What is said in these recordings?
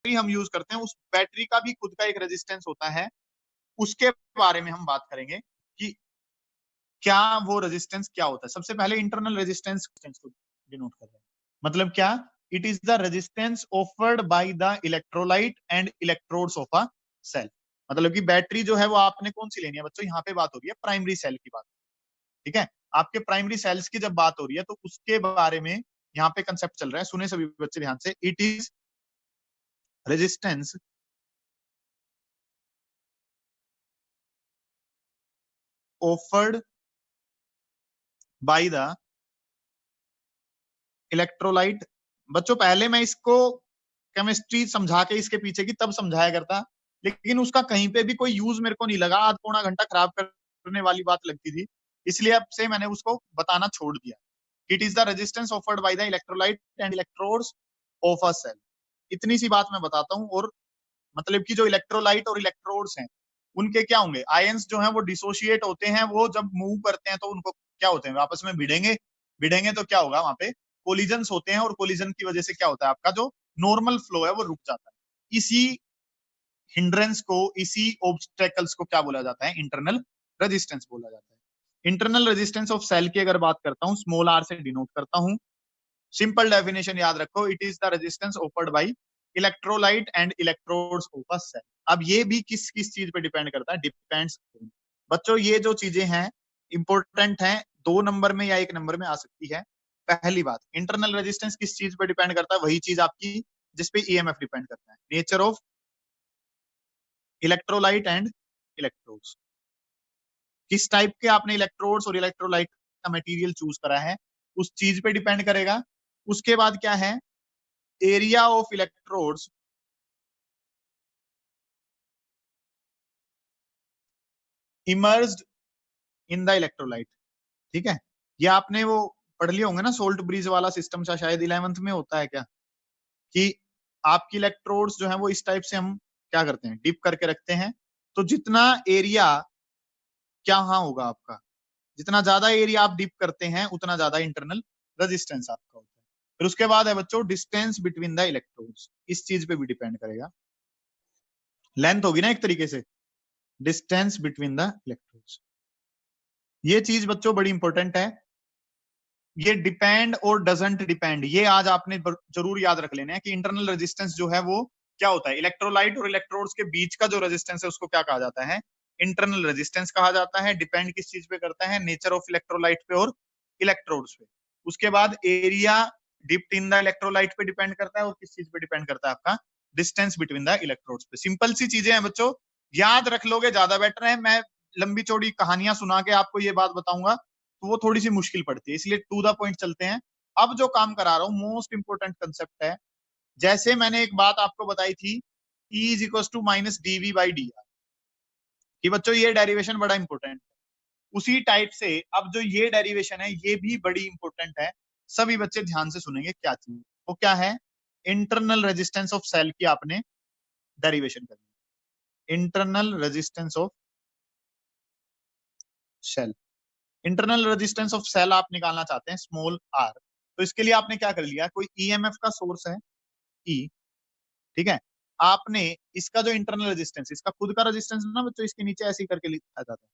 हम यूज करते हैं, उस बैटरी का भी खुद का एक रेजिस्टेंस होता है। उसके बारे में हम बात करेंगे कि क्या वो रेजिस्टेंस क्या होता है। सबसे पहले इंटरनल रेजिस्टेंस को डिनोट कर रहे हैं, मतलब क्या, it is the resistance offered by the electrolyte and electrodes of a cell. मतलब कि बैटरी जो है वो आपने कौन सी लेनी है बच्चों, यहाँ पे बात हो रही है प्राइमरी सेल की बात, ठीक है। आपके प्राइमरी सेल्स की जब बात हो रही है तो उसके बारे में यहाँ पे कंसेप्ट चल रहा है, सुने सभी बच्चे ध्यान से। It is resistance offered by the electrolyte. बच्चों पहले मैं इसको केमिस्ट्री समझा के इसके पीछे की तब समझाया करता, लेकिन उसका कहीं पे भी कोई यूज मेरे को नहीं लगा, आध पौना घंटा खराब करने वाली बात लगती थी, इसलिए अब से मैंने उसको बताना छोड़ दिया। It is the resistance offered by the electrolyte and electrodes of a cell. इतनी सी बात मैं बताता हूँ। और मतलब कि जो इलेक्ट्रोलाइट और इलेक्ट्रोड्स हैं उनके क्या होंगे, आयंस जो हैं वो डिसोशिएट होते हैं, वो जब मूव करते हैं तो उनको क्या होते हैं, आपस में भिड़ेंगे, भिड़ेंगे तो क्या होगा, वहां पे कोलिजन्स होते हैं, और कोलिजन की वजह से क्या होता है, आपका जो नॉर्मल फ्लो है वो रुक जाता है। इसी हिंड्रेंस को, इसी ऑब्स्टेकल्स को क्या बोला जाता है, इंटरनल रेजिस्टेंस बोला जाता है। इंटरनल रेजिस्टेंस ऑफ सेल की अगर बात करता हूँ, स्मॉल आर से डिनोट करता हूँ। सिंपल डेफिनेशन याद रखो, it is the resistance offered by electrolyte and electrodes of a cell. अब ये भी किस किस चीज पे डिपेंड करता है, डिपेंड्स। बच्चों ये जो चीजें हैं इंपॉर्टेंट हैं, 2 नंबर में या 1 नंबर में आ सकती है। पहली बात, इंटरनल रेजिस्टेंस किस चीज पे डिपेंड करता है, वही चीज आपकी जिसपे ईएमएफ डिपेंड करता है, nature of electrolyte and electrodes. किस टाइप के आपने इलेक्ट्रोड्स और इलेक्ट्रोलाइट का मटेरियल चूज करा है उस चीज पे डिपेंड करेगा। उसके बाद क्या है, area of electrodes emerged in the electrolyte, ठीक है। ये आपने वो पढ़ लिया होंगे ना, सोल्ट ब्रिज वाला सिस्टम सा, शायद 11th में होता है क्या, कि आपकी इलेक्ट्रोड्स जो है वो इस टाइप से हम क्या करते हैं, डिप करके रखते हैं। तो जितना एरिया क्या हाँ होगा आपका, जितना ज्यादा एरिया आप डिप करते हैं उतना ज्यादा इंटरनल रेजिस्टेंस आपका होता है। फिर उसके बाद है बच्चों डिस्टेंस बिटवीन द इलेक्ट्रोड्स, इस चीज पे भी डिपेंड करेगा, लेंथ होगी ना एक तरीके से, डिस्टेंस बिटवीन द इलेक्ट्रोड्स। ये चीज बच्चों बड़ी इंपॉर्टेंट है। ये डिपेंड और डजंट डिपेंड, ये आज आपने जरूर याद रख लेना है कि इंटरनल रेजिस्टेंस जो है वो क्या होता है, इलेक्ट्रोलाइट और इलेक्ट्रोड्स के बीच का जो रेजिस्टेंस है उसको क्या कहा जाता है, इंटरनल रेजिस्टेंस कहा जाता है। डिपेंड किस चीज पे करता है, नेचर ऑफ इलेक्ट्रोलाइट पे और इलेक्ट्रोड्स पे। उसके बाद एरिया डिप्ट इन द इलेक्ट्रोलाइट पे डिपेंड करता है, और किस चीज पे डिपेंड करता है, आपका डिस्टेंस बिटवीन द इलेक्ट्रोड्स पे। सिंपल सी चीजें हैं बच्चों, याद रख लोगे ज्यादा बेटर है। मैं लंबी चौड़ी कहानियां सुना के आपको ये बात बताऊंगा तो वो थोड़ी सी मुश्किल पड़ती है, इसलिए टू द पॉइंट चलते हैं। अब जो काम करा रहा हूँ मोस्ट इंपोर्टेंट कंसेप्ट है। जैसे मैंने एक बात आपको बताई थी, E is equal to minus d v by d r, कि बच्चों ये डेरिवेशन बड़ा इंपॉर्टेंट है। उसी टाइप से अब जो ये डेरिवेशन है ये भी बड़ी इंपॉर्टेंट है, सभी बच्चे ध्यान से सुनेंगे क्या चीज, वो क्या है, इंटरनल रेजिस्टेंस ऑफ सेल की आपने डेरिवेशन करनी, internal resistance of cell. Internal resistance of cell आप निकालना चाहते हैं, स्मॉल आर। तो इसके लिए आपने क्या कर लिया, कोई ईएमएफ का सोर्स है ई, ठीक है। आपने इसका जो इंटरनल रेजिस्टेंस, इसका खुद का रेजिस्टेंस ना बच्चों, इसके नीचे ऐसे ही करके लिखा जाता है।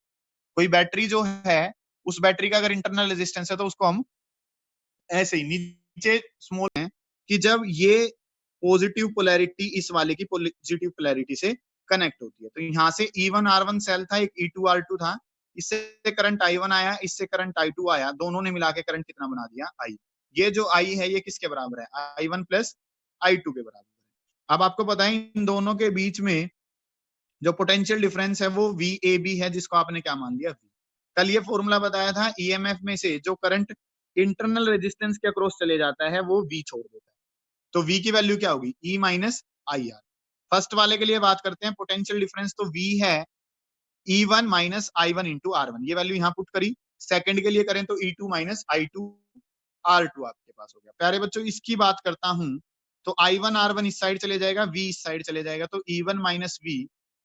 कोई बैटरी जो है उस बैटरी का अगर इंटरनल रेजिस्टेंस है तो उसको हम ऐसे ही नीचे स्मॉल है, कि जब ये पॉजिटिव पोलैरिटी इस वाले की पॉजिटिव पोलैरिटी से कनेक्ट होती है, तो यहाँ से E1R1 सेल था, एक E2R2 था, इससे करंट I1 आया, इससे करंट I2 आया, दोनों ने मिला के करंट कितना बना दिया, I। ये जो I है ये किसके बराबर है, I1 प्लस I2 के बराबर है। अब आपको पता है इन दोनों के बीच में जो पोटेंशियल डिफरेंस है वो VAB है, जिसको आपने क्या मान लिया, V। कल ये फॉर्मूला बताया था, ईएमएफ में से जो करंट इंटरनल रेजिस्टेंस के अक्रॉस चले जाता है वो V छोड़ देता है। तो V की वैल्यू क्या होगी, E minus I R. First वाले के लिए बात करते हैं, पोटेंशियल डिफरेंस तो V है E1 minus I1 into R1, ये वैल्यू यहाँ पुट करी। सेकंड के लिए करें तो E2 माइनस I2 R2 आपके पास हो गया। प्यारे बच्चों इसकी बात करता हूं तो I1 R1 इस साइड चले जाएगा, V इस साइड चले जाएगा, तो E1 minus V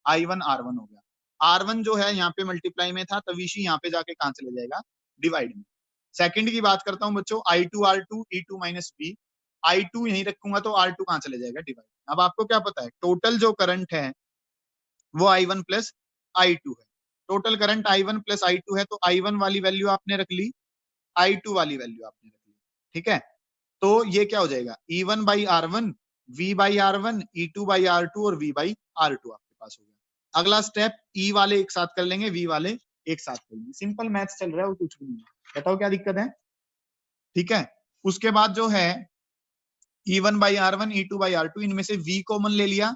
I1 R1 हो गया। R1 जो है यहाँ पे मल्टीप्लाई में था, तो VC यहाँ पे जाके कहां चले जाएगा, डिवाइड में। सेकंड की बात करता हूं बच्चों, I2 R2 E2 minus V, I2 यहीं रखूंगा तो R2 कहाँ चले जाएगा, डिवाइड। अब आपको क्या पता है, टोटल जो करंट है वो I1 प्लस I2 है। Total current I1 plus I2 है, तो I1 वाली वैल्यू आपने रख ली, I2 वाली वैल्यू आपने रख ली, ठीक है। तो ये क्या हो जाएगा, E1 by R1, V by R1, E2 by R2 और V बाई R2 आपके पास हो गया। अगला स्टेप E वाले एक साथ कर लेंगे, V वाले एक साथ कर लेंगे। सिंपल मैथ्स चल रहा है और कुछ भी नहीं है। बताओ क्या दिक्कत है, ठीक है। उसके बाद जो है E1 by R1, E2 by R2, इनमें से V कॉमन ले लिया।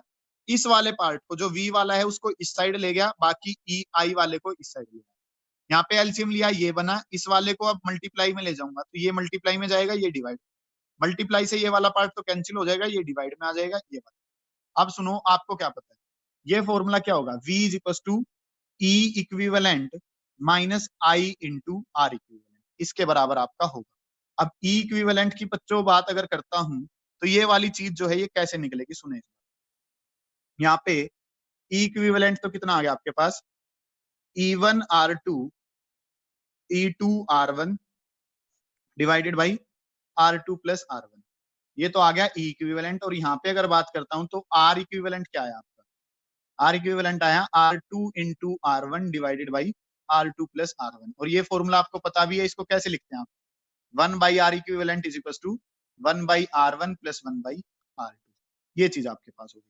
इस वाले पार्ट को, जो V वाला है उसको इस साइड ले गया, बाकी I वाले को इस साइड ले गया। यहाँ पे एलसीएम लिया, ये बना। इस वाले को अब मल्टीप्लाई में ले जाऊंगा, तो ये मल्टीप्लाई में जाएगा, ये डिवाइड। मल्टीप्लाई से ये वाला पार्ट तो कैंसिल हो जाएगा, ये डिवाइड में आ जाएगा, ये वाला। अब सुनो, आपको क्या पता है, ये फॉर्मूला क्या होगा, V is equal to E equivalent minus I into R equivalent, इसके बराबर आपका होगा। अब E इक्विवेलेंट की बच्चों बात अगर करता हूं, तो ये वाली चीज जो है ये कैसे निकलेगी, सुने। यहाँ पे E इक्विवेलेंट तो कितना आ गया आपके पास, E1 R2 E2 R1 divided by R2 plus R1, ये तो आ गया E इक्विवेलेंट। और यहाँ पे अगर बात करता हूं तो R इक्विवेलेंट क्या आया आपका, R इक्विवेलेंट आया R2 into R1 divided by R2 plus R1। और ये फॉर्मूला आपको पता भी है, इसको कैसे लिखते हैं आप, 1 by R equivalent is equal to 1 by R1 plus 1 by R2। ये चीज आपके पास होगी,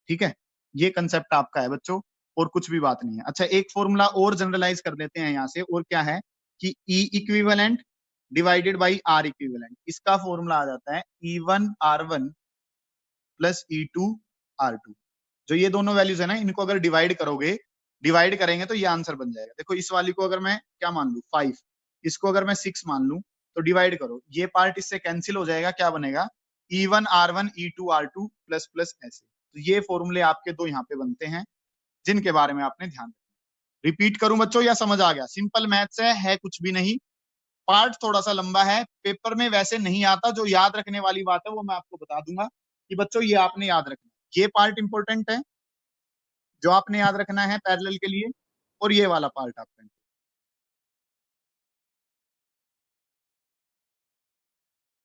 ठीक है। ये कंसेप्ट आपका है बच्चों, और कुछ भी बात नहीं है। अच्छा, एक फॉर्मूला और जनरलाइज कर देते हैं यहाँ से, और क्या है कि E equivalent divided by R equivalent, इसका फॉर्मूला आ जाता है E1 R1 plus E2 R2। जो ये दोनों वैल्यूज है ना, इनको अगर डिवाइड करोगे, डिवाइड करेंगे तो ये आंसर बन जाएगा। देखो, इस वाली को अगर मैं क्या मान लू 5, इसको अगर मैं 6 मान लू, तो डिवाइड करो, ये पार्ट इससे कैंसिल हो जाएगा, क्या बनेगा, E1 R1 E2 R2 plus plus ऐसे। तो ये फॉर्मूले आपके दो यहाँ पे बनते हैं, जिनके बारे में आपने ध्यान रखना। रिपीट करूं बच्चों या समझ आ गया, सिंपल मैथ्स है कुछ भी नहीं। पार्ट थोड़ा सा लंबा है, पेपर में वैसे नहीं आता। जो याद रखने वाली बात है वो मैं आपको बता दूंगा कि बच्चों ये आपने याद रखना, ये पार्ट इंपॉर्टेंट है जो आपने याद रखना है पैरेलल के लिए, और ये वाला पार्ट आपका